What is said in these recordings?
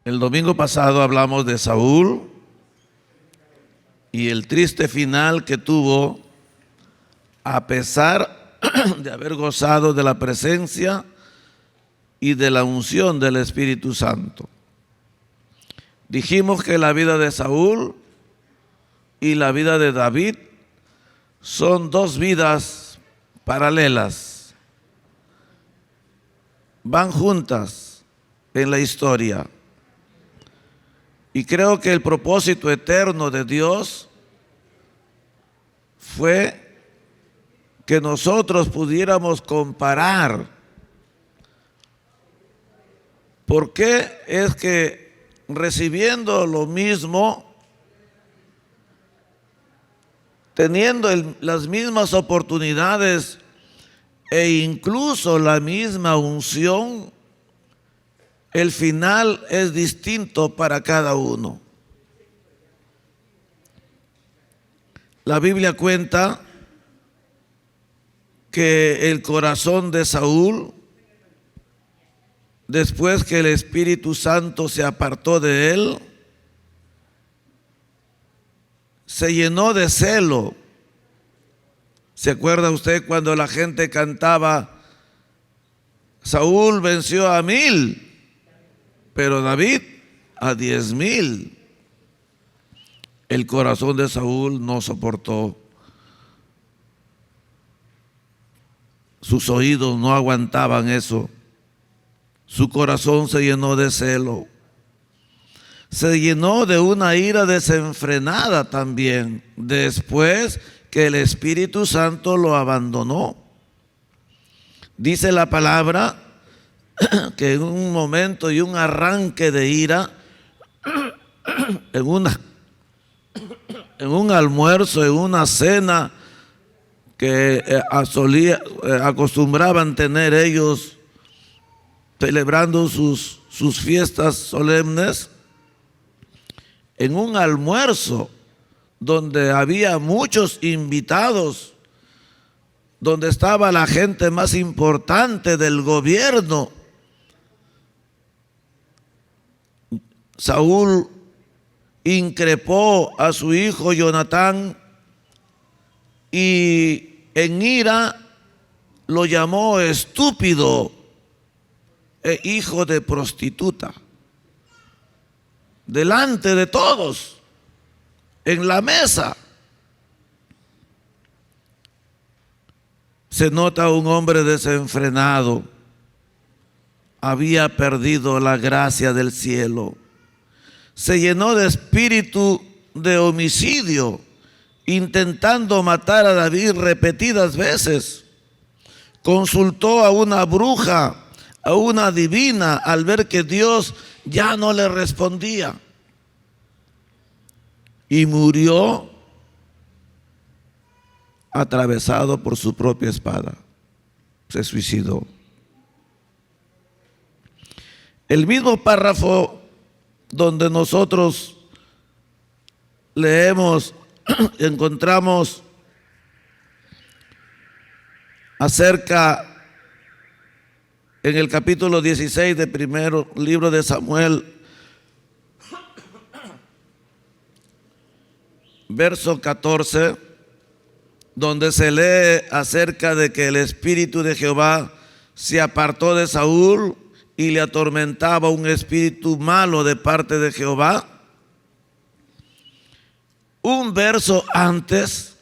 El domingo pasado hablamos de Saúl y el triste final que tuvo a pesar de haber gozado de la presencia y de la unción del Espíritu Santo. Dijimos que la vida de Saúl y la vida de David son dos vidas paralelas. Van juntas en la historia. Y creo que el propósito eterno de Dios fue que nosotros pudiéramos comparar por qué es que recibiendo lo mismo, teniendo las mismas oportunidades e incluso la misma unción, el final es distinto para cada uno. La Biblia cuenta que el corazón de Saúl, después que el Espíritu Santo se apartó de él, se llenó de celo. ¿Se acuerda usted cuando la gente cantaba, Saúl venció a 1000? Pero David a 10,000. El corazón de Saúl no soportó. Sus oídos no aguantaban eso. Su corazón se llenó de celo. Se llenó de una ira desenfrenada también, después que el Espíritu Santo lo abandonó. Dice la palabra que en un momento y un arranque de ira, en un almuerzo, en una cena que acostumbraban tener ellos celebrando sus fiestas solemnes, en un almuerzo donde había muchos invitados, donde estaba la gente más importante del gobierno, Saúl increpó a su hijo Jonatán y en ira lo llamó estúpido e hijo de prostituta. Delante de todos, en la mesa. Se nota un hombre desenfrenado. Había perdido la gracia del cielo. Se llenó de espíritu de homicidio, intentando matar a David repetidas veces. Consultó a una bruja, a una adivina, al ver que Dios ya no le respondía. Y murió atravesado por su propia espada. Se suicidó. El mismo párrafo donde nosotros leemos, encontramos acerca, en el capítulo 16 del primer libro de Samuel, verso 14, donde se lee acerca de que el Espíritu de Jehová se apartó de Saúl y le atormentaba un espíritu malo de parte de Jehová. Un verso antes,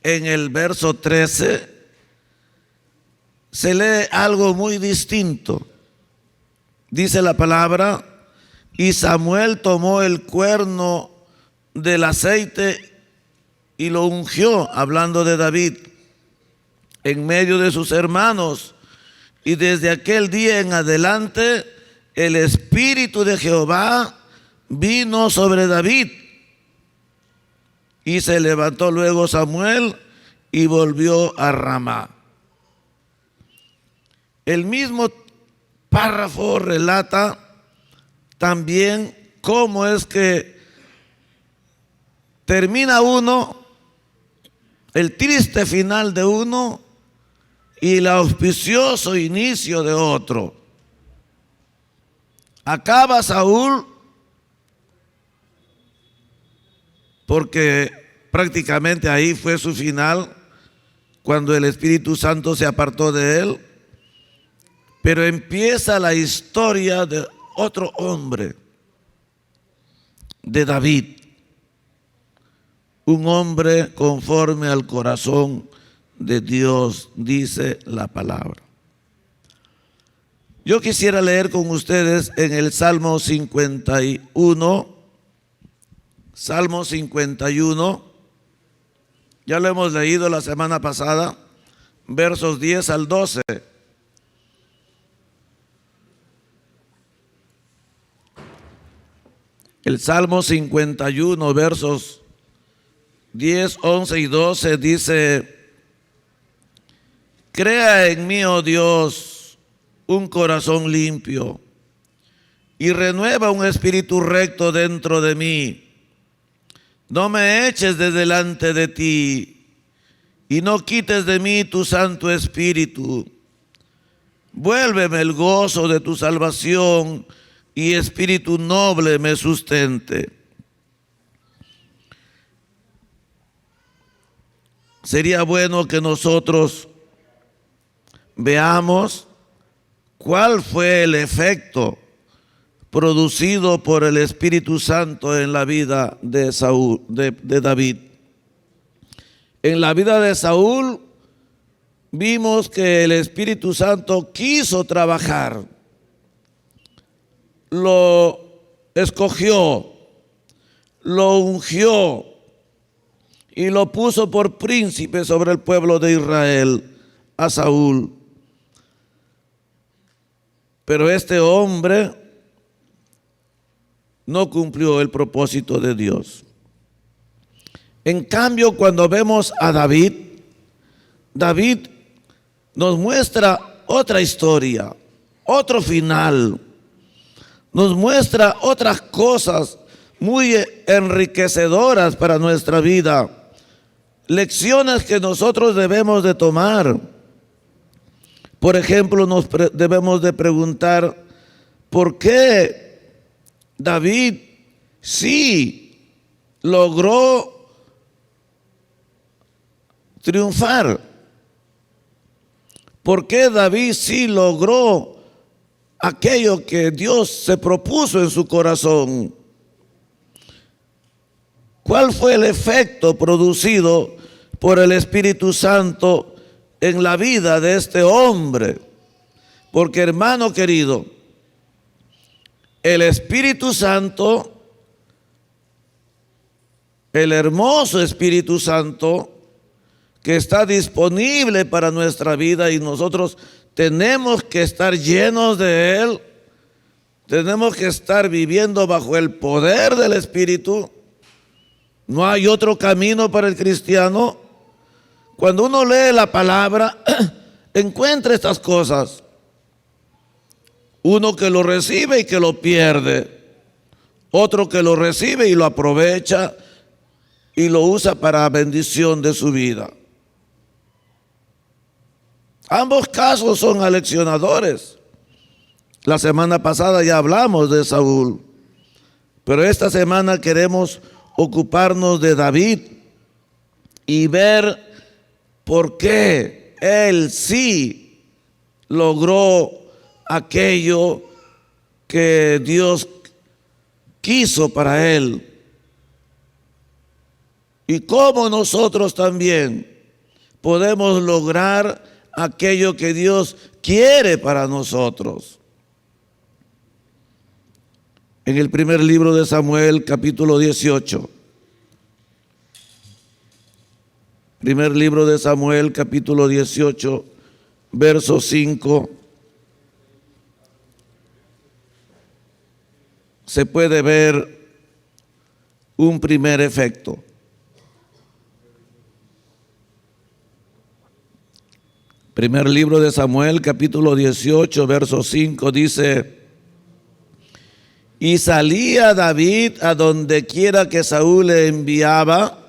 en el verso 13, se lee algo muy distinto. Dice la palabra, y Samuel tomó el cuerno del aceite y lo ungió, hablando de David, en medio de sus hermanos. Y desde aquel día en adelante, el Espíritu de Jehová vino sobre David. Y se levantó luego Samuel y volvió a Ramá. El mismo párrafo relata también cómo es que termina uno, el triste final de uno y el auspicioso inicio de otro. Acaba Saúl, porque prácticamente ahí fue su final, cuando el Espíritu Santo se apartó de él. Pero empieza la historia de otro hombre, de David, un hombre conforme al corazón de Dios, dice la palabra. Yo quisiera leer con ustedes en el Salmo 51, Salmo 51, ya lo hemos leído la semana pasada, versos 10 al 12. El Salmo 51, versos 10, 11 y 12 dice: crea en mí, oh Dios, un corazón limpio y renueva un espíritu recto dentro de mí. No me eches de delante de ti y no quites de mí tu Santo Espíritu. Vuélveme el gozo de tu salvación y espíritu noble me sustente. Sería bueno que nosotros veamos cuál fue el efecto producido por el Espíritu Santo en la vida de Saúl, de David. En la vida de Saúl vimos que el Espíritu Santo quiso trabajar, lo escogió, lo ungió y lo puso por príncipe sobre el pueblo de Israel, a Saúl. Pero este hombre no cumplió el propósito de Dios. En cambio, cuando vemos a David, David nos muestra otra historia, otro final. Nos muestra otras cosas muy enriquecedoras para nuestra vida, lecciones que nosotros debemos de tomar. Por ejemplo, debemos de preguntar por qué David sí logró triunfar. ¿Por qué David sí logró aquello que Dios se propuso en su corazón? ¿Cuál fue el efecto producido por el Espíritu Santo en la vida de este hombre? Porque, hermano querido, el Espíritu Santo, el hermoso Espíritu Santo que está disponible para nuestra vida, y nosotros tenemos que estar llenos de Él, tenemos que estar viviendo bajo el poder del Espíritu. No hay otro camino para el cristiano. Cuando uno lee la palabra, encuentra estas cosas. Uno que lo recibe y que lo pierde. Otro que lo recibe y lo aprovecha y lo usa para bendición de su vida. Ambos casos son aleccionadores. La semana pasada ya hablamos de Saúl, pero esta semana queremos ocuparnos de David y ver por qué él sí logró aquello que Dios quiso para él, y cómo nosotros también podemos lograr aquello que Dios quiere para nosotros. En el primer libro de Samuel, capítulo 18. Primer libro de Samuel, capítulo 18, verso 5. Se puede ver un primer efecto. Primer libro de Samuel, capítulo 18, verso 5, dice: y salía David a donde quiera que Saúl le enviaba,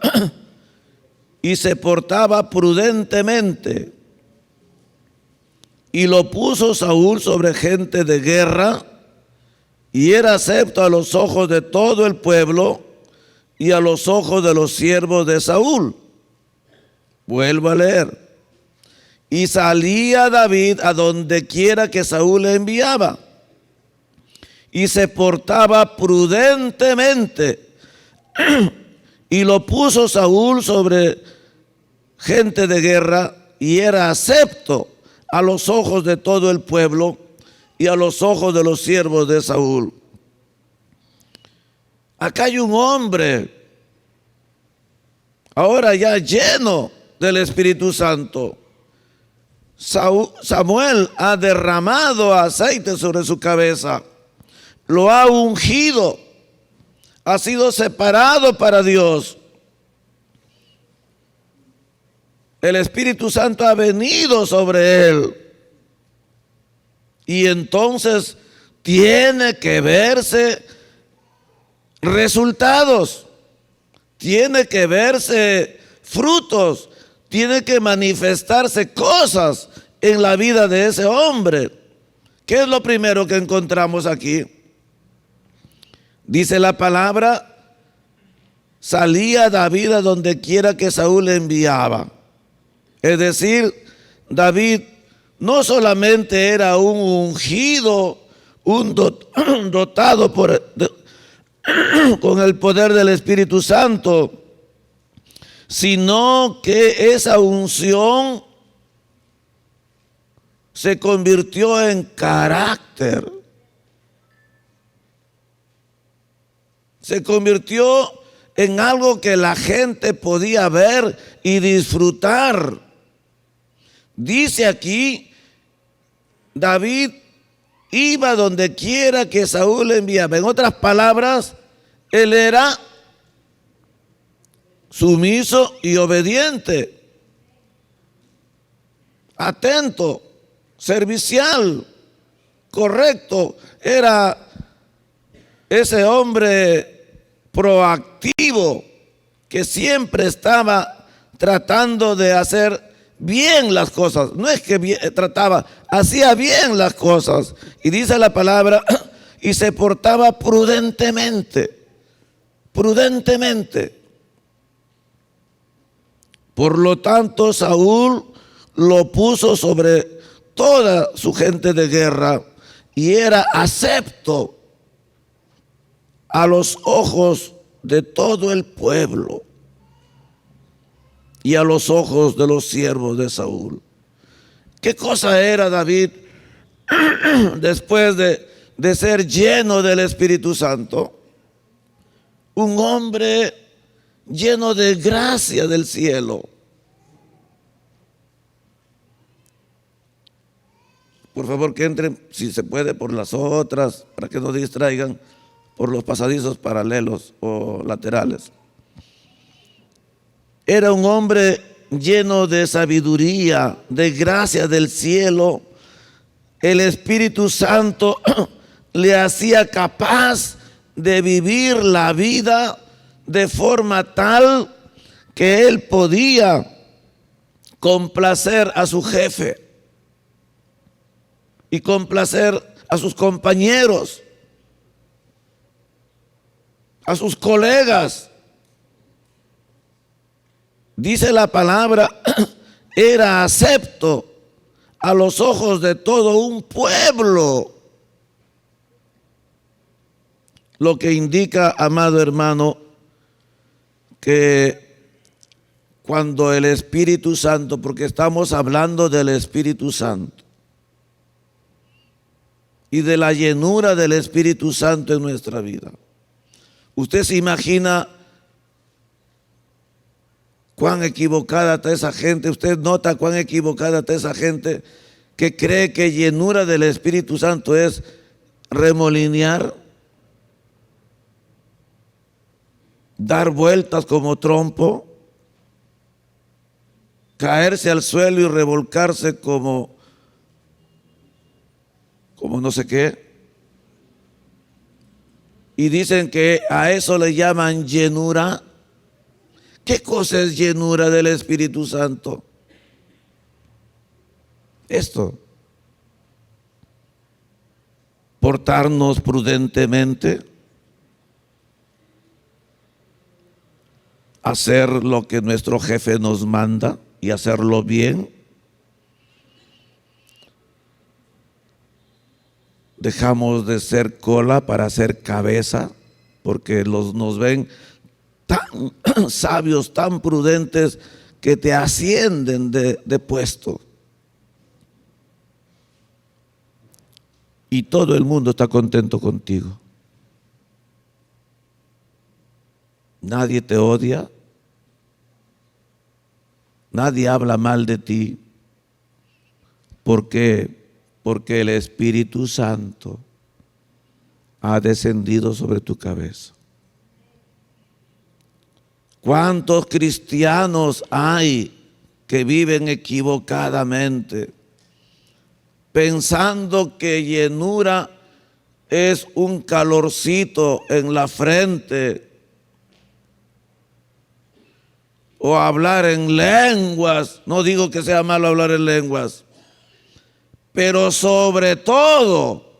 y se portaba prudentemente. Y lo puso Saúl sobre gente de guerra, y era acepto a los ojos de todo el pueblo y a los ojos de los siervos de Saúl. Vuelvo a leer. Y salía David a donde quiera que Saúl le enviaba, y se portaba prudentemente, y lo puso Saúl sobre gente de guerra, y era acepto a los ojos de todo el pueblo y a los ojos de los siervos de Saúl. Acá hay un hombre, ahora ya lleno del Espíritu Santo. Samuel ha derramado aceite sobre su cabeza, lo ha ungido, ha sido separado para Dios. El Espíritu Santo ha venido sobre él, y entonces tiene que verse resultados, tiene que verse frutos, tiene que manifestarse cosas en la vida de ese hombre. ¿Qué es lo primero que encontramos aquí? Dice la palabra, salía David a donde quiera que Saúl le enviaba. Es decir, David no solamente era un ungido, un dotado con el poder del Espíritu Santo, sino que esa unción se convirtió en carácter. Se convirtió en algo que la gente podía ver y disfrutar. Dice aquí, David iba donde quiera que Saúl le enviaba. En otras palabras, él era sumiso y obediente, atento, servicial, correcto. Era ese hombre proactivo que siempre estaba tratando de hacer bien las cosas. No es que hacía bien las cosas. Y dice la palabra, y se portaba prudentemente. Por lo tanto, Saúl lo puso sobre toda su gente de guerra, y era acepto a los ojos de todo el pueblo y a los ojos de los siervos de Saúl. ¿Qué cosa era David después de ser lleno del Espíritu Santo? Un hombre lleno de gracia del cielo. Por favor, que entren, si se puede, por las otras, para que no distraigan, por los pasadizos paralelos o laterales. Era un hombre lleno de sabiduría, de gracia del cielo. El Espíritu Santo le hacía capaz de vivir la vida de forma tal que él podía complacer a su jefe y complacer a sus compañeros, a sus colegas. Dice la palabra, era acepto a los ojos de todo un pueblo. Lo que indica, amado hermano, que cuando el Espíritu Santo, porque estamos hablando del Espíritu Santo y de la llenura del Espíritu Santo en nuestra vida. Usted se imagina cuán equivocada está esa gente. Usted nota cuán equivocada está esa gente que cree que llenura del Espíritu Santo es remolinear, dar vueltas como trompo, caerse al suelo y revolcarse como no sé qué. Y dicen que a eso le llaman llenura. ¿Qué cosa es llenura del Espíritu Santo? Esto. Por portarnos prudentemente, hacer lo que nuestro jefe nos manda y hacerlo bien. Dejamos de ser cola para ser cabeza, porque nos ven tan sabios, tan prudentes, que te ascienden de puesto. Y todo el mundo está contento contigo. Nadie te odia. Nadie habla mal de ti. ¿Por qué? Porque el Espíritu Santo ha descendido sobre tu cabeza. ¿Cuántos cristianos hay que viven equivocadamente, pensando que llenura es un calorcito en la frente o hablar en lenguas? No digo que sea malo hablar en lenguas, pero sobre todo,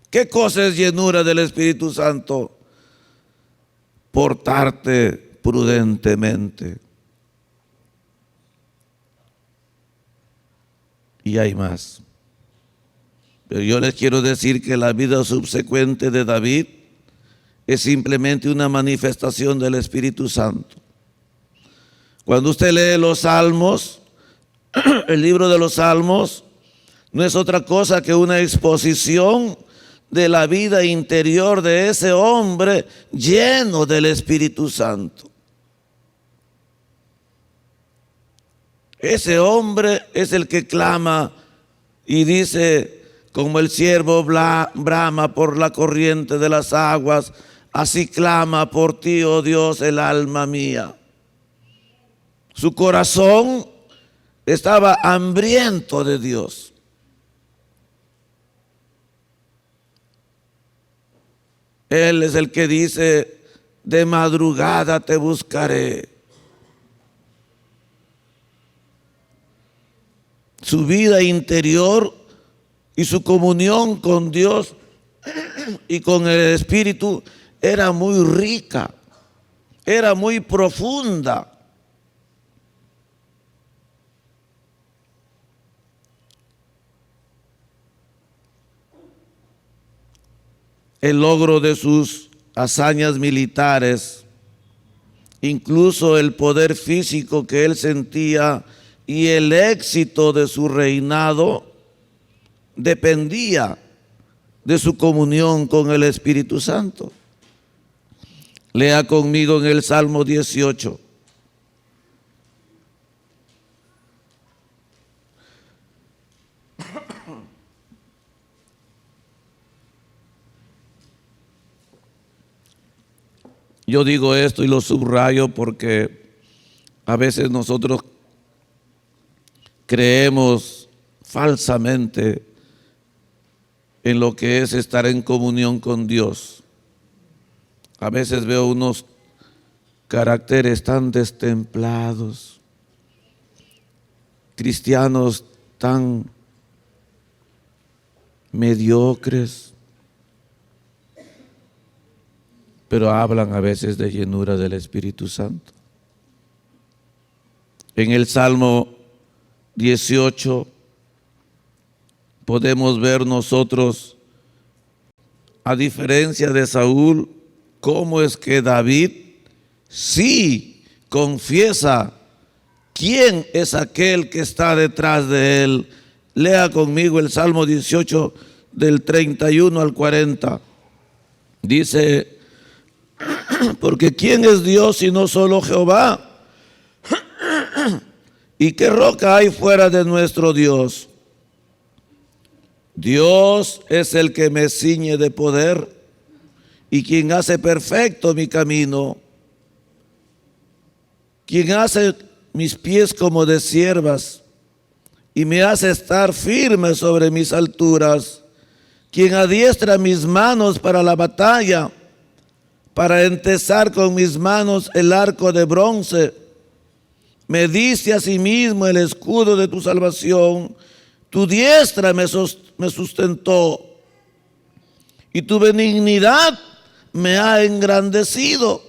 ¿qué cosa es llenura del Espíritu Santo? Portarte prudentemente. Y hay más. Pero yo les quiero decir que la vida subsecuente de David es simplemente una manifestación del Espíritu Santo. Cuando usted lee los Salmos, el libro de los Salmos no es otra cosa que una exposición de la vida interior de ese hombre lleno del Espíritu Santo. Ese hombre es el que clama y dice, como el ciervo brama por la corriente de las aguas, así clama por ti, oh Dios, el alma mía. Su corazón estaba hambriento de Dios. Él es el que dice, de madrugada te buscaré. Su vida interior y su comunión con Dios y con el Espíritu era muy rica, era muy profunda. El logro de sus hazañas militares, incluso el poder físico que él sentía y el éxito de su reinado dependía de su comunión con el Espíritu Santo. Lea conmigo en el Salmo 18. Yo digo esto y lo subrayo porque a veces nosotros creemos falsamente en lo que es estar en comunión con Dios. A veces veo unos caracteres tan destemplados, cristianos tan mediocres, pero hablan a veces de llenura del Espíritu Santo. En el Salmo 18 podemos ver nosotros, a diferencia de Saúl, cómo es que David sí confiesa quién es aquel que está detrás de él. Lea conmigo el Salmo 18 del 31 al 40. Dice, porque ¿quién es Dios sino solo Jehová? ¿Y qué roca hay fuera de nuestro Dios? Dios es el que me ciñe de poder y quien hace perfecto mi camino, quien hace mis pies como de ciervas y me hace estar firme sobre mis alturas, quien adiestra mis manos para la batalla, para entesar con mis manos el arco de bronce. Me diste a sí mismo el escudo de tu salvación, Tu diestra me sustentó y tu benignidad me ha engrandecido.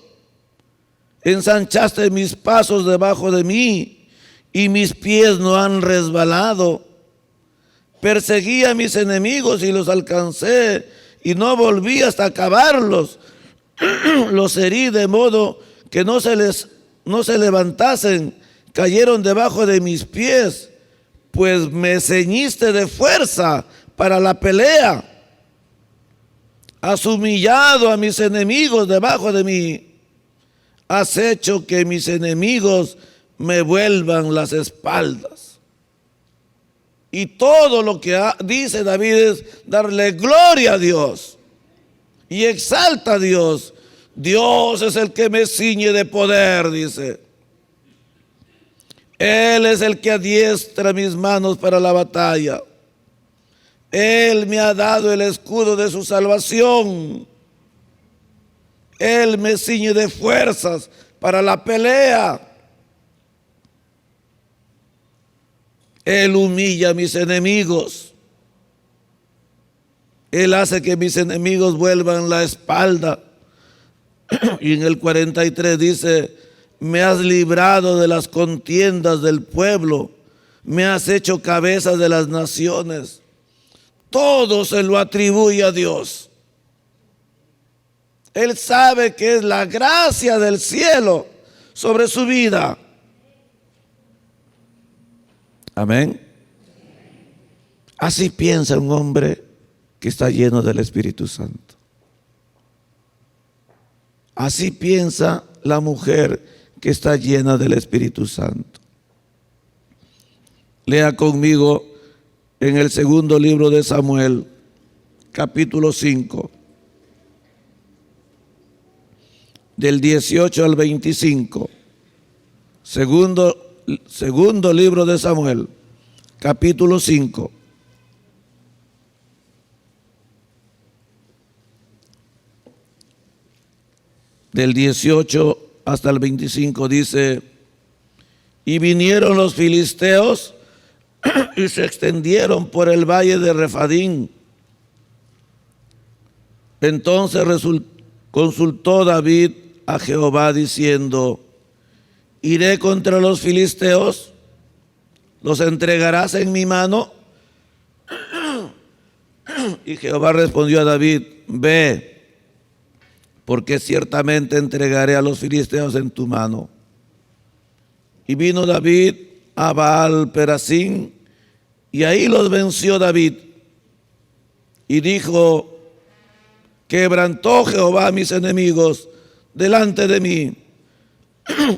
Ensanchaste mis pasos debajo de mí y mis pies no han resbalado. Perseguí a mis enemigos y los alcancé y no volví hasta acabarlos. Los herí de modo que no se levantasen, cayeron debajo de mis pies, pues me ceñiste de fuerza para la pelea. Has humillado a mis enemigos debajo de mí. Has hecho que mis enemigos me vuelvan las espaldas. Y todo lo que dice David es darle gloria a Dios. Y exalta a Dios. Dios es el que me ciñe de poder, dice. Él es el que adiestra mis manos para la batalla. Él me ha dado el escudo de su salvación. Él me ciñe de fuerzas para la pelea. Él humilla a mis enemigos. Él hace que mis enemigos vuelvan la espalda. Y en el 43 dice: me has librado de las contiendas del pueblo, me has hecho cabeza de las naciones. Todo se lo atribuye a Dios. Él sabe que es la gracia del cielo sobre su vida. Amén. Así piensa un hombre que está lleno del Espíritu Santo. Así piensa la mujer que está llena del Espíritu Santo. Lea conmigo en el segundo libro de Samuel, capítulo 5, del 18 al 25. Segundo libro de Samuel, capítulo 5. Del 18 hasta el 25 dice: y vinieron los filisteos y se extendieron por el valle de Refadín. Entonces consultó David a Jehová diciendo: ¿iré contra los filisteos? ¿Los entregarás en mi mano? Y Jehová respondió a David: ve, porque ciertamente entregaré a los filisteos en tu mano. Y vino David a Baal-Perasín, y ahí los venció David. Y dijo: quebrantó Jehová a mis enemigos delante de mí,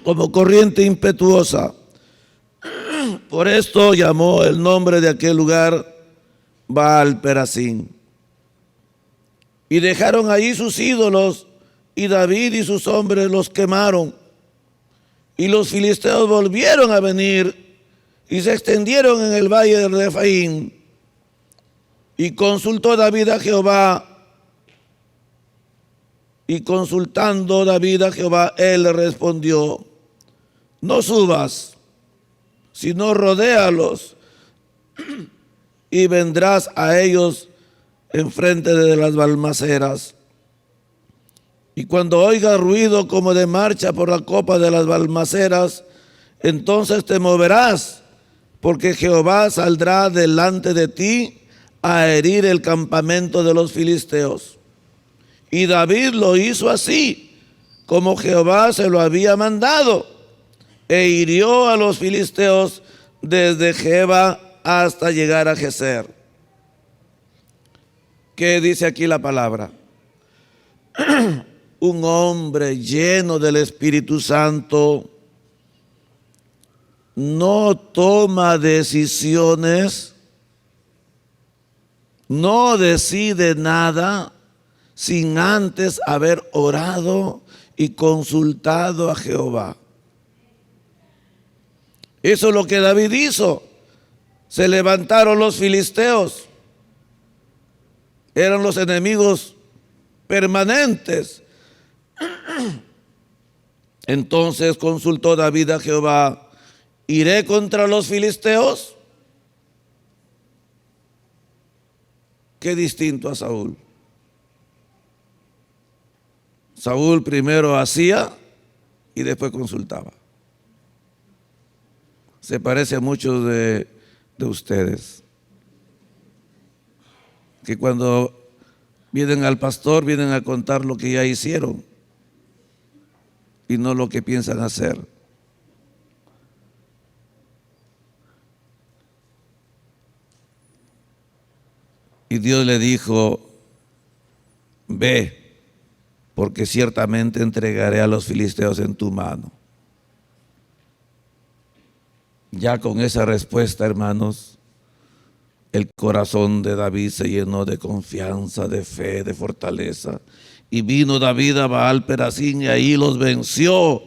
como corriente impetuosa. Por esto llamó el nombre de aquel lugar Baal-Perasín. Y dejaron allí sus ídolos, y David y sus hombres los quemaron. Y los filisteos volvieron a venir y se extendieron en el valle de Refaín. Y consultó David a Jehová. Y consultando David a Jehová, él le respondió: no subas, sino rodéalos, y vendrás a ellos enfrente de las balmaceras. Y cuando oigas ruido como de marcha por la copa de las balmaceras, entonces te moverás, porque Jehová saldrá delante de ti a herir el campamento de los filisteos. Y David lo hizo así, como Jehová se lo había mandado, e hirió a los filisteos desde Geba hasta llegar a Geser. ¿Qué dice aquí la palabra? Un hombre lleno del Espíritu Santo no toma decisiones, no decide nada sin antes haber orado y consultado a Jehová. Eso es lo que David hizo. Se levantaron los filisteos. Eran los enemigos permanentes. Entonces consultó David a Jehová: ¿iré contra los filisteos? qué distinto a Saúl. Saúl primero hacía y después consultaba. Se parece a muchos de ustedes, que cuando vienen al pastor vienen a contar lo que ya hicieron y no lo que piensan hacer. Y Dios le dijo: ve, porque ciertamente entregaré a los filisteos en tu mano. Ya con esa respuesta, hermanos, el corazón de David se llenó de confianza, de fe, de fortaleza. Y vino David a Baal-Perasín y ahí los venció.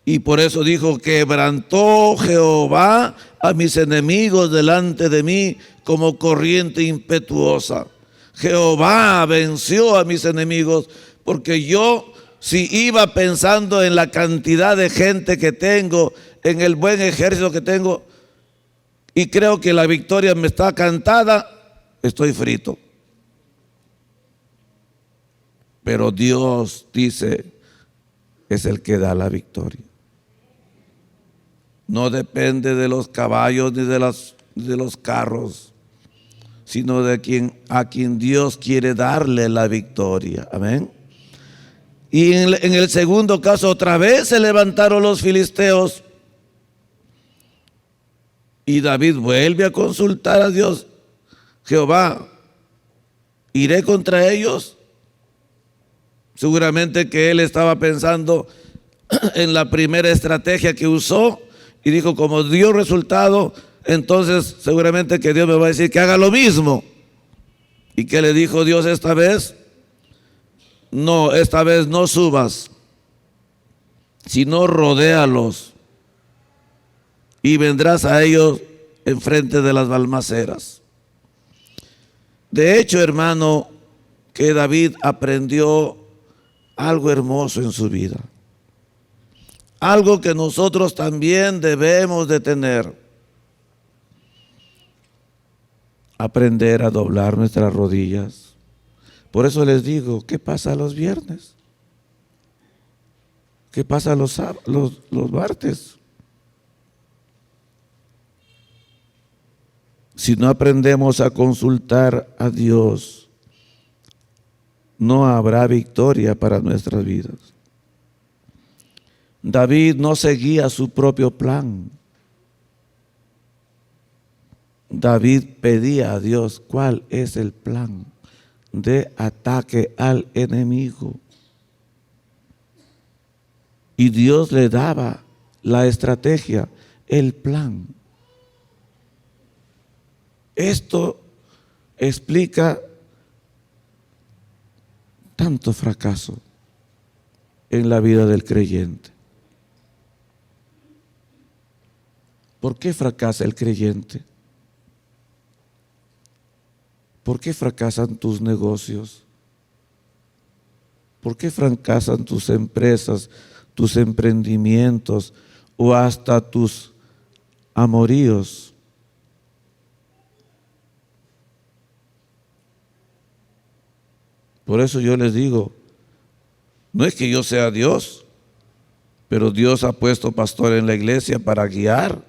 Y por eso dijo: quebrantó Jehová a mis enemigos delante de mí como corriente impetuosa. Jehová venció a mis enemigos, porque yo, si iba pensando en la cantidad de gente que tengo, en el buen ejército que tengo, y creo que la victoria me está cantada, estoy frito. Pero Dios, dice, es el que da la victoria. No depende de los caballos ni de los carros, sino de a quien Dios quiere darle la victoria. Amén. Y en el segundo caso, otra vez se levantaron los filisteos. Y David vuelve a consultar a Dios: Jehová, ¿iré contra ellos? Seguramente que él estaba pensando en la primera estrategia que usó y dijo: como dio resultado, entonces seguramente que Dios me va a decir que haga lo mismo. ¿Y qué le dijo Dios esta vez? No, esta vez no subas, sino rodéalos y vendrás a ellos enfrente de las balmaceras. De hecho, hermano, que David aprendió algo hermoso en su vida, algo que nosotros también debemos de tener: aprender a doblar nuestras rodillas. Por eso les digo, ¿qué pasa los viernes? ¿Qué pasa los martes? Si no aprendemos a consultar a Dios, no habrá victoria para nuestras vidas. David no seguía su propio plan. David pedía a Dios cuál es el plan de ataque al enemigo. Y Dios le daba la estrategia, el plan. Esto explica tanto fracaso en la vida del creyente. ¿Por qué fracasa el creyente? ¿Por qué fracasan tus negocios? ¿Por qué fracasan tus empresas, tus emprendimientos o hasta tus amoríos? Por eso yo les digo, no es que yo sea Dios, pero Dios ha puesto pastor en la iglesia para guiar.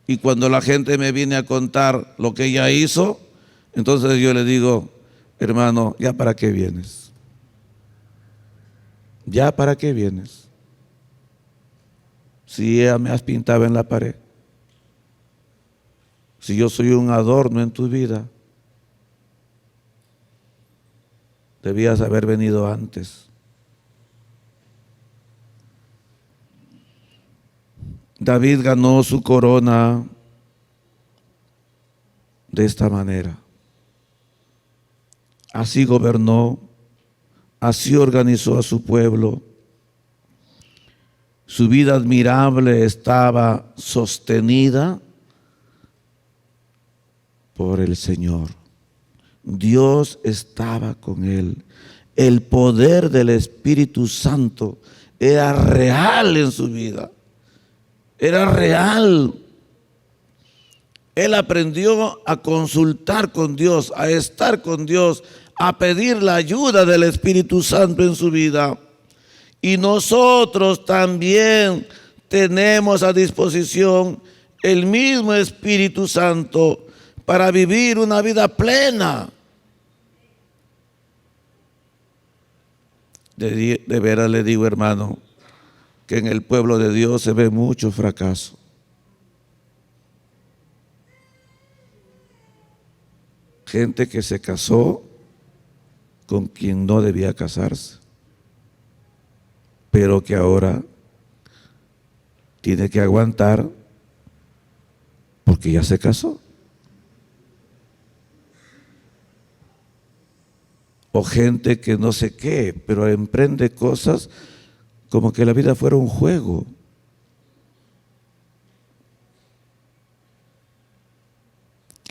Y cuando la gente me viene a contar lo que ella hizo, entonces yo le digo: hermano, ¿ya para qué vienes? ¿Ya para qué vienes? Si ella me has pintado en la pared, si yo soy un adorno en tu vida, debías haber venido antes. David ganó su corona de esta manera. Así gobernó, así organizó a su pueblo. Su vida admirable estaba sostenida por el Señor. Dios estaba con él. El poder del Espíritu Santo era real en su vida. Era real. Él aprendió a consultar con Dios, a estar con Dios, a pedir la ayuda del Espíritu Santo en su vida. Y nosotros también tenemos a disposición el mismo Espíritu Santo para vivir una vida plena. De veras le digo, hermano, que en el pueblo de Dios se ve mucho fracaso. Gente que se casó con quien no debía casarse, pero que ahora tiene que aguantar porque ya se casó. O gente que no sé qué, pero emprende cosas como que la vida fuera un juego.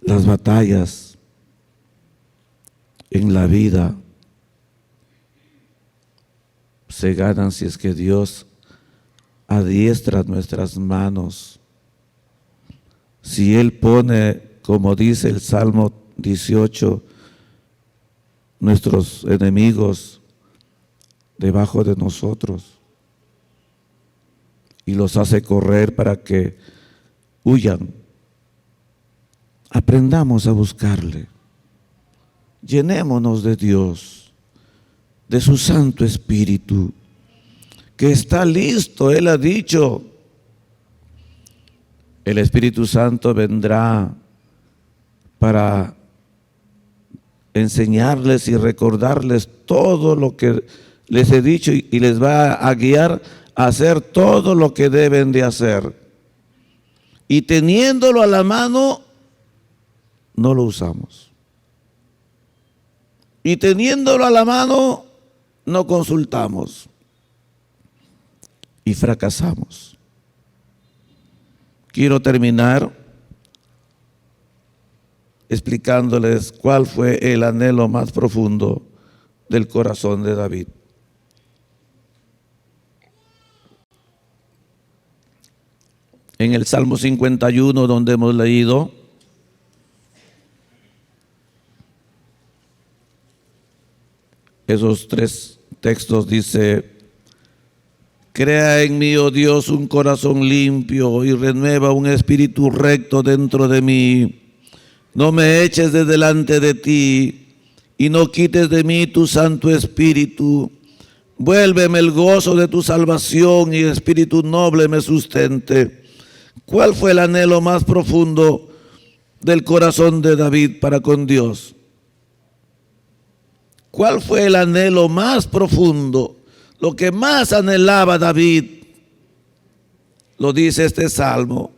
Las batallas en la vida se ganan si es que Dios adiestra nuestras manos. Si Él pone, como dice el Salmo 18, nuestros enemigos debajo de nosotros y los hace correr para que huyan. Aprendamos a buscarle. Llenémonos de Dios, de su Santo Espíritu, que está listo. Él ha dicho, el Espíritu Santo vendrá para enseñarles y recordarles todo lo que les he dicho y les va a guiar a hacer todo lo que deben de hacer. Y teniéndolo a la mano, no lo usamos. Y teniéndolo a la mano, no consultamos. Y fracasamos. Quiero terminar explicándoles cuál fue el anhelo más profundo del corazón de David. En el Salmo 51, donde hemos leído, esos 3 textos, dice: crea en mí, oh Dios, un corazón limpio y renueva un espíritu recto dentro de mí. No me eches de delante de ti y no quites de mí tu Santo Espíritu. Vuélveme el gozo de tu salvación y espíritu noble me sustente. ¿Cuál fue el anhelo más profundo del corazón de David para con Dios? ¿Cuál fue el anhelo más profundo? Lo que más anhelaba David, lo dice este salmo.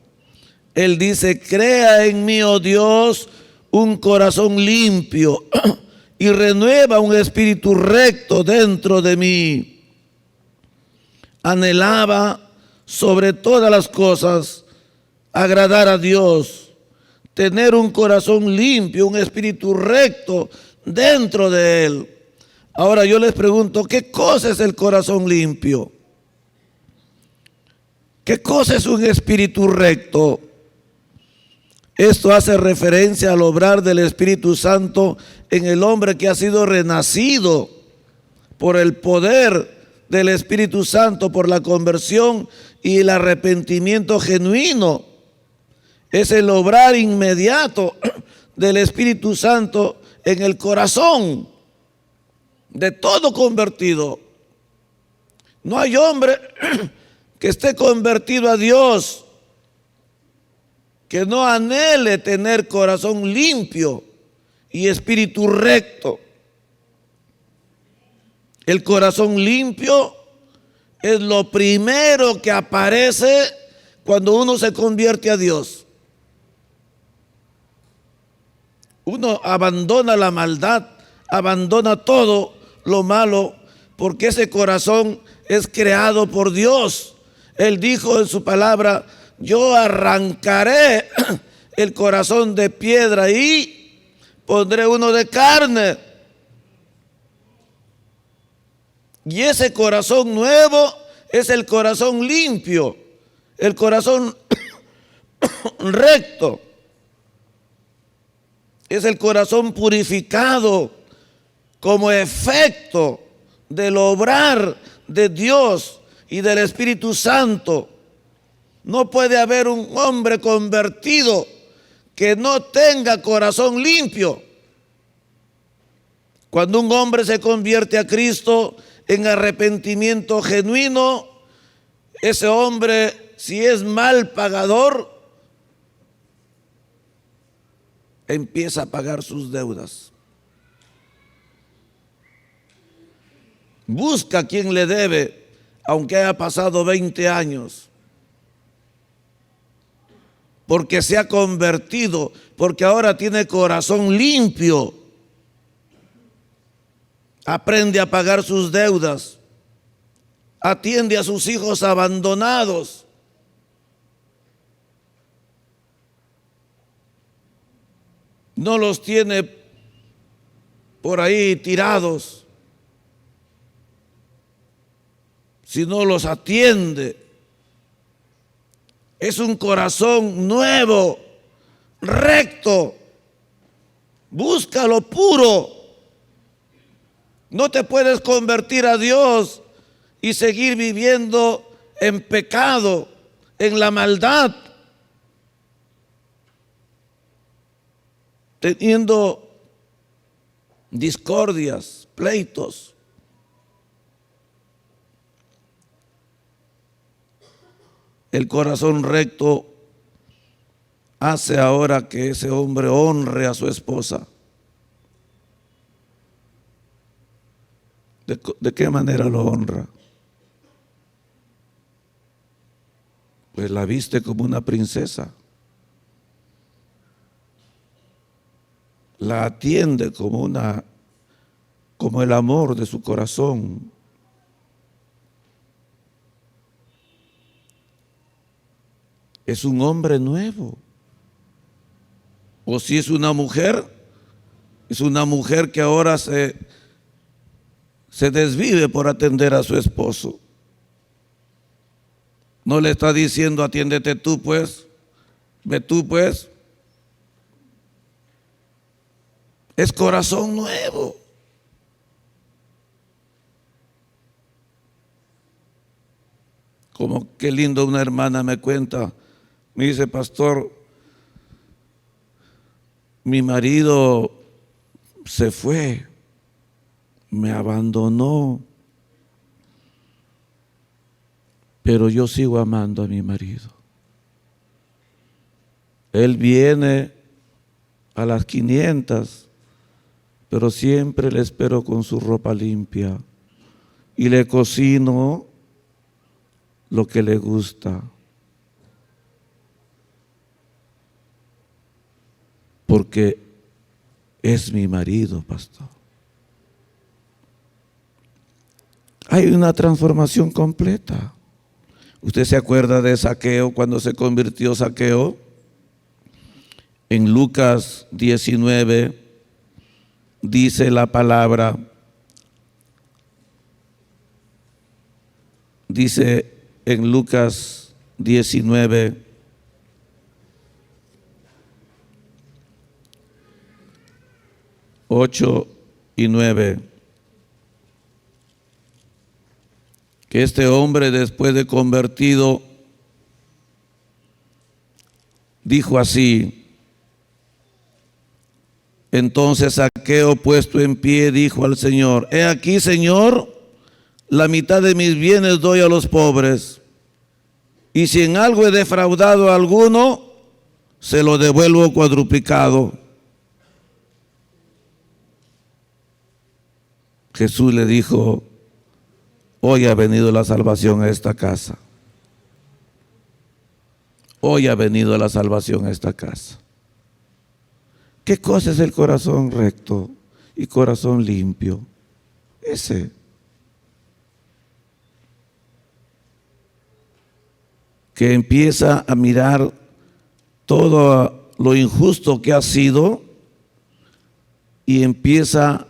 Él dice: crea en mí, oh Dios, un corazón limpio y renueva un espíritu recto dentro de mí. Anhelaba sobre todas las cosas agradar a Dios, tener un corazón limpio, un espíritu recto dentro de él. Ahora yo les pregunto, ¿qué cosa es el corazón limpio? ¿Qué cosa es un espíritu recto? Esto hace referencia al obrar del Espíritu Santo en el hombre que ha sido renacido por el poder del Espíritu Santo, por la conversión y el arrepentimiento genuino. Es el obrar inmediato del Espíritu Santo en el corazón de todo convertido. No hay hombre que esté convertido a Dios que no anhele tener corazón limpio y espíritu recto. El corazón limpio es lo primero que aparece cuando uno se convierte a Dios. Uno abandona la maldad, abandona todo lo malo, porque ese corazón es creado por Dios. Él dijo en su palabra: yo arrancaré el corazón de piedra y pondré uno de carne. Y ese corazón nuevo es el corazón limpio, el corazón recto. Es el corazón purificado como efecto del obrar de Dios y del Espíritu Santo. No puede haber un hombre convertido que no tenga corazón limpio. Cuando un hombre se convierte a Cristo en arrepentimiento genuino, ese hombre, si es mal pagador, empieza a pagar sus deudas. Busca a quien le debe, aunque haya pasado 20 años. Porque se ha convertido, porque ahora tiene corazón limpio. Aprende a pagar sus deudas. Atiende a sus hijos abandonados. No los tiene por ahí tirados, sino los atiende. Es un corazón nuevo, recto. Busca lo puro. No te puedes convertir a Dios y seguir viviendo en pecado, en la maldad, teniendo discordias, pleitos. El corazón recto hace ahora que ese hombre honre a su esposa. ¿De qué manera lo honra? Pues la viste como una princesa. La atiende como el amor de su corazón. Es un hombre nuevo. O si es una mujer que ahora se desvive por atender a su esposo. No le está diciendo atiéndete tú pues, ve tú pues. Es corazón nuevo. Como qué lindo, una hermana me cuenta, me dice: pastor, mi marido se fue, me abandonó, pero yo sigo amando a mi marido. Él viene a las 500, pero siempre le espero con su ropa limpia y le cocino lo que le gusta. Porque es mi marido, pastor. Hay una transformación completa. ¿Usted se acuerda de Zaqueo cuando se convirtió Zaqueo? En Lucas 19 dice la palabra, dice en Lucas 19, (8 y 9), que este hombre, después de convertido, dijo así: entonces Zaqueo, puesto en pie, dijo al Señor: he aquí, Señor, la mitad de mis bienes doy a los pobres, y si en algo he defraudado a alguno, se lo devuelvo cuadruplicado. Jesús le dijo: hoy ha venido la salvación a esta casa. Hoy ha venido la salvación a esta casa. ¿Qué cosa es el corazón recto y corazón limpio? Ese. Que empieza a mirar todo lo injusto que ha sido y empieza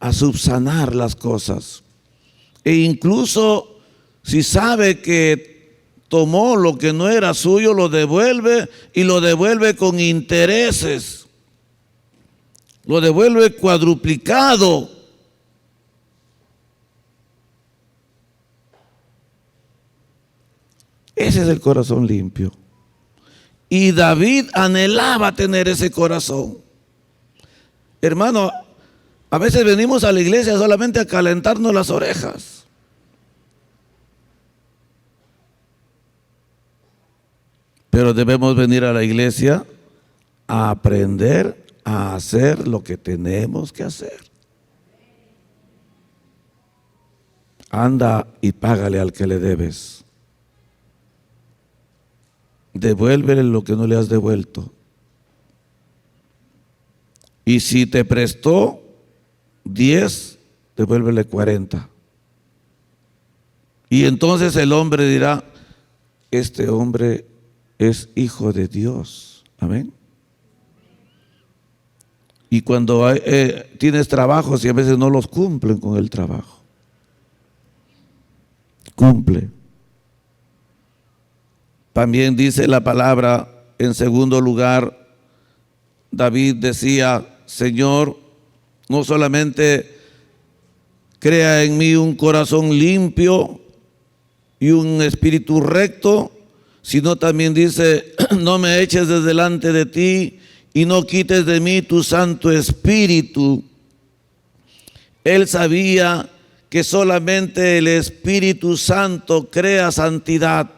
a subsanar las cosas. E incluso si sabe que tomó lo que no era suyo, lo devuelve, y lo devuelve con intereses. lo devuelve cuadruplicado. Ese es el corazón limpio. Y David anhelaba tener ese corazón. Hermano, a veces venimos a la iglesia solamente a calentarnos las orejas. Pero debemos venir a la iglesia a aprender a hacer lo que tenemos que hacer. Anda y págale al que le debes. Devuélvele lo que no le has devuelto. Y si te prestó 10, devuélvele 40. Y entonces el hombre dirá, este hombre es hijo de Dios. Amén. Y cuando tienes trabajos y a veces no los cumplen con el trabajo. Cumple. También dice la palabra, en segundo lugar, David decía, Señor, no solamente crea en mí un corazón limpio y un espíritu recto, sino también dice, no me eches de delante de ti y no quites de mí tu Santo Espíritu. Él sabía que solamente el Espíritu Santo crea santidad.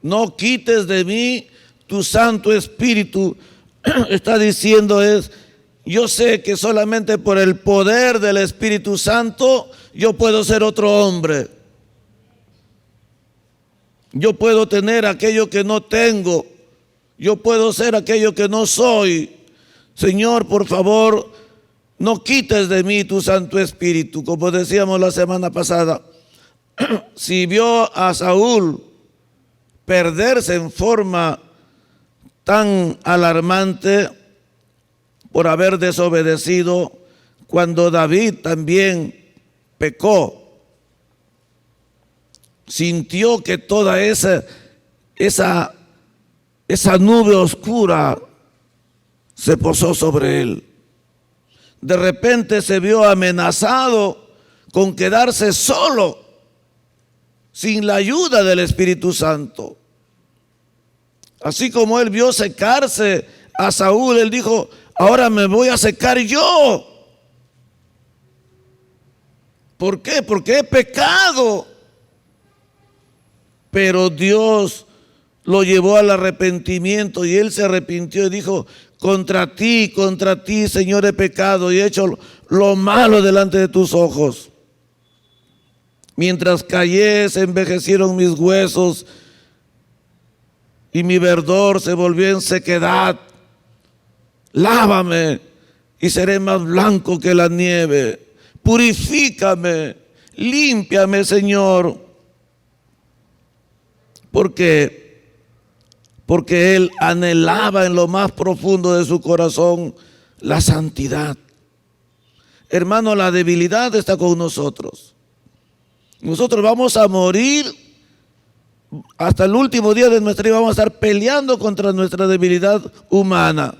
No quites de mí tu Santo Espíritu. Está diciendo yo sé que solamente por el poder del Espíritu Santo yo puedo ser otro hombre. Yo puedo tener aquello que no tengo. Yo puedo ser aquello que no soy. Señor, por favor, no quites de mí tu Santo Espíritu. Como decíamos la semana pasada, si vio a Saúl perderse en forma tan alarmante por haber desobedecido, cuando David también pecó, sintió que toda esa nube oscura se posó sobre él. De repente se vio amenazado con quedarse solo, sin la ayuda del Espíritu Santo. Así como él vio secarse a Saúl, él dijo, ahora me voy a secar yo. ¿Por qué? Porque he pecado. Pero Dios lo llevó al arrepentimiento y él se arrepintió y dijo, contra ti, Señor, he pecado y he hecho lo malo delante de tus ojos. Mientras callé, se envejecieron mis huesos y mi verdor se volvió en sequedad. Lávame y seré más blanco que la nieve. Purifícame, límpiame, Señor. Porque él anhelaba en lo más profundo de su corazón la santidad. Hermano, la debilidad está con nosotros. Nosotros vamos a morir hasta el último día de nuestra vida, vamos a estar peleando contra nuestra debilidad humana.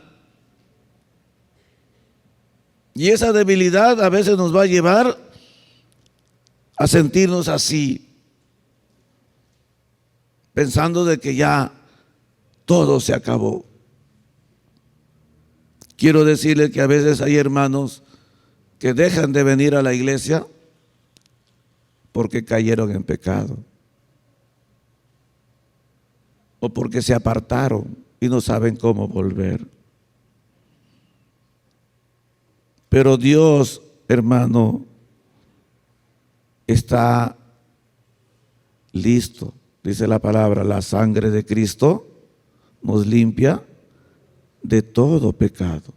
Y esa debilidad a veces nos va a llevar a sentirnos así, pensando de que ya todo se acabó. Quiero decirles que a veces hay hermanos que dejan de venir a la iglesia porque cayeron en pecado o porque se apartaron y no saben cómo volver. Pero Dios, hermano, está listo. Dice la palabra, la sangre de Cristo nos limpia de todo pecado.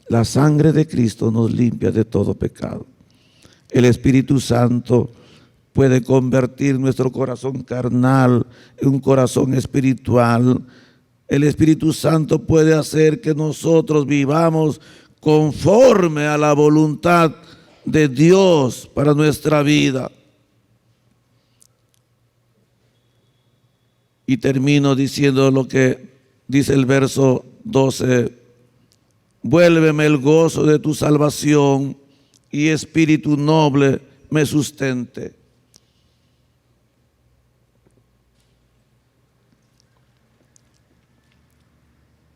La sangre de Cristo nos limpia de todo pecado. El Espíritu Santo puede convertir nuestro corazón carnal en un corazón espiritual. El Espíritu Santo puede hacer que nosotros vivamos conforme a la voluntad de Dios para nuestra vida. Y termino diciendo lo que dice el verso 12 Vuélveme el gozo de tu salvación y espíritu noble me sustente.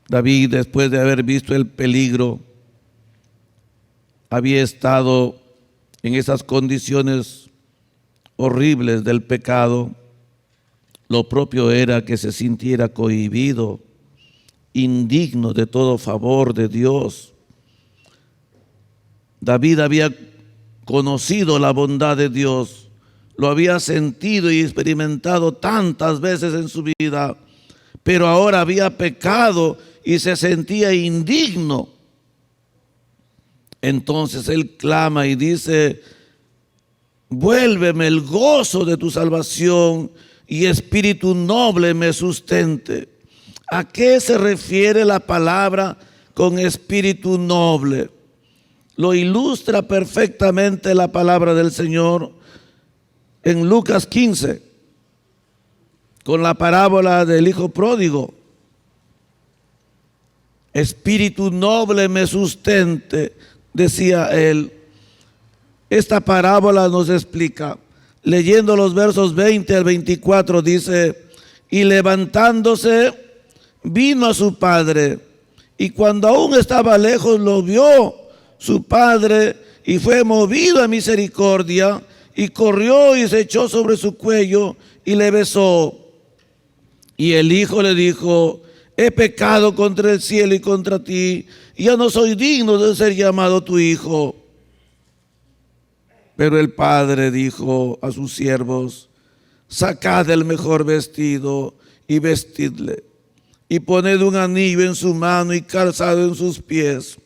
David, después de haber visto el peligro, había estado en esas condiciones horribles del pecado. Lo propio era que se sintiera cohibido, indigno de todo favor de Dios. David había conocido la bondad de Dios, lo había sentido y experimentado tantas veces en su vida, pero ahora había pecado y se sentía indigno. Entonces él clama y dice: vuélveme el gozo de tu salvación y espíritu noble me sustente. ¿A qué se refiere la palabra con espíritu noble? Lo ilustra perfectamente la palabra del Señor en Lucas 15, con la parábola del hijo pródigo. Espíritu noble me sustente, decía él. Esta parábola nos explica, leyendo los versos 20 al 24, dice: y levantándose, vino a su padre, y cuando aún estaba lejos lo vio su padre, y fue movido a misericordia, y corrió y se echó sobre su cuello, y le besó. Y el hijo le dijo: he pecado contra el cielo y contra ti, y ya no soy digno de ser llamado tu hijo. Pero el padre dijo a sus siervos: sacad el mejor vestido y vestidle, y poned un anillo en su mano y calzado en sus pies,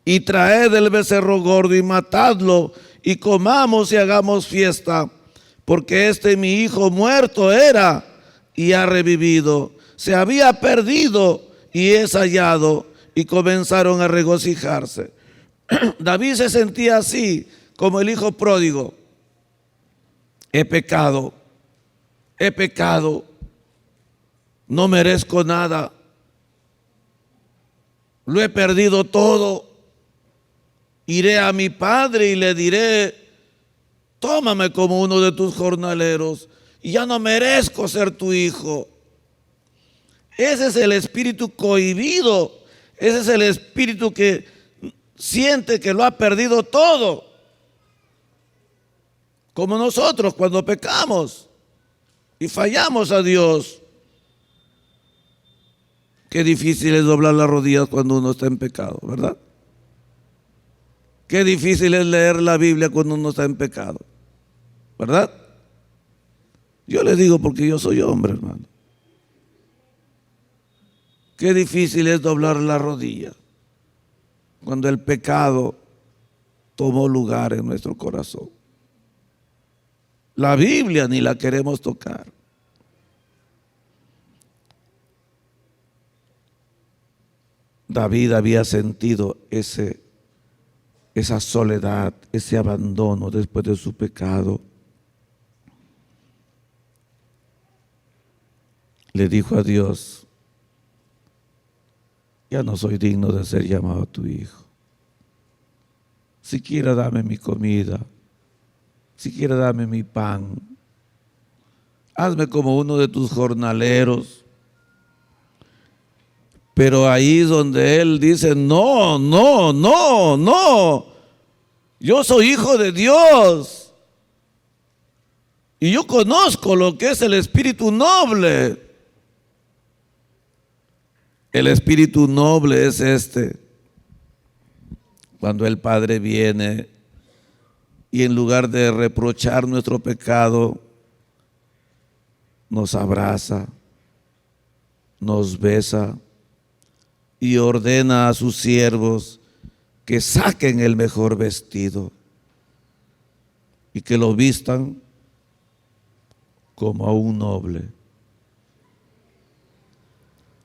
y traed el becerro gordo y matadlo, y comamos y hagamos fiesta, porque mi hijo muerto era y ha revivido, se había perdido y es hallado. Y comenzaron a regocijarse. David se sentía así como el hijo pródigo. He pecado, no merezco nada, lo he perdido todo. Iré a mi padre y le diré: tómame como uno de tus jornaleros, y ya no merezco ser tu hijo. Ese es el espíritu cohibido, ese es el espíritu que siente que lo ha perdido todo. Como nosotros cuando pecamos y fallamos a Dios. Qué difícil es doblar las rodillas cuando uno está en pecado, ¿verdad? Qué difícil es leer la Biblia cuando uno está en pecado, ¿verdad? Yo le digo porque yo soy hombre, hermano. Qué difícil es doblar la rodilla cuando el pecado tomó lugar en nuestro corazón. La Biblia ni la queremos tocar. David había sentido esa soledad, ese abandono después de su pecado. Le dijo a Dios: ya no soy digno de ser llamado tu hijo. Siquiera dame mi comida, siquiera dame mi pan. Hazme como uno de tus jornaleros. Pero ahí es donde él dice: no, yo soy hijo de Dios y yo conozco lo que es el espíritu noble. El espíritu noble es cuando el Padre viene y en lugar de reprochar nuestro pecado, nos abraza, nos besa y ordena a sus siervos que saquen el mejor vestido y que lo vistan como a un noble,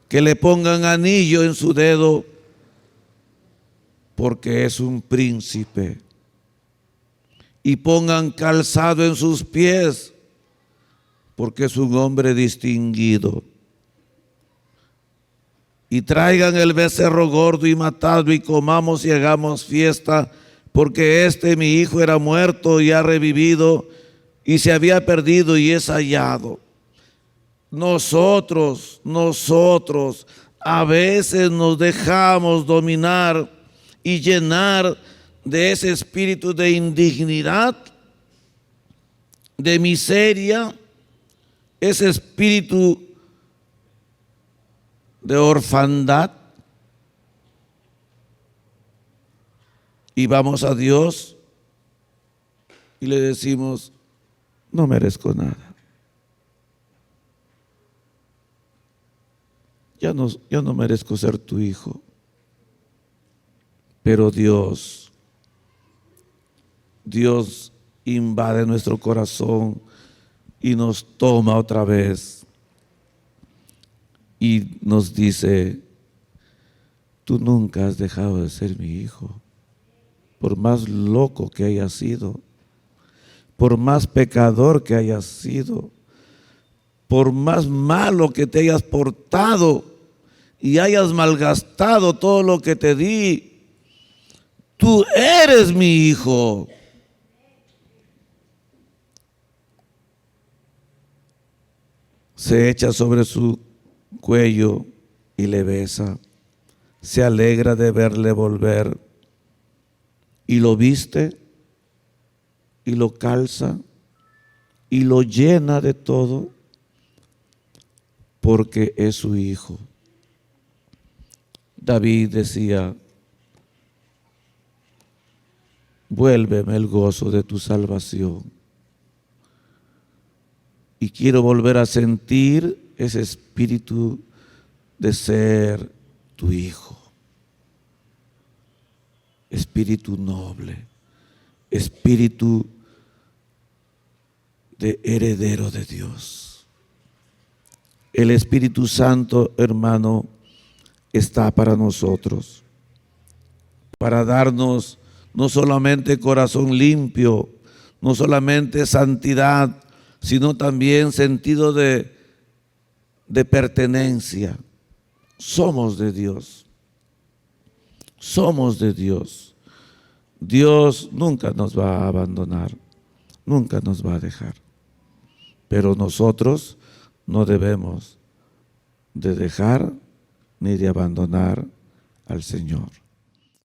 que le pongan anillo en su dedo porque es un príncipe, y pongan calzado en sus pies porque es un hombre distinguido. y traigan el becerro gordo y matadlo y comamos y hagamos fiesta, porque mi hijo era muerto y ha revivido, y se había perdido y es hallado. Nosotros a veces nos dejamos dominar y llenar de ese espíritu de indignidad, de miseria, ese espíritu de orfandad, y vamos a Dios y le decimos: no merezco nada. Yo no merezco ser tu hijo. Pero Dios invade nuestro corazón y nos toma otra vez y nos dice: tú nunca has dejado de ser mi hijo. Por más loco que hayas sido, por más pecador que hayas sido, por más malo que te hayas portado y hayas malgastado todo lo que te di, tú eres mi hijo. Se echa sobre su cuello y le besa. Se alegra de verle volver y lo viste y lo calza y lo llena de todo, porque es su hijo. David decía: vuélveme el gozo de tu salvación. Y quiero volver a sentir ese espíritu de ser tu hijo. Espíritu noble, espíritu de heredero de Dios. El Espíritu Santo, hermano, está para nosotros, para darnos no solamente corazón limpio, no solamente santidad, sino también sentido de pertenencia. Somos de Dios. Somos de Dios. Dios nunca nos va a abandonar, nunca nos va a dejar. Pero nosotros no debemos de dejar ni de abandonar al Señor.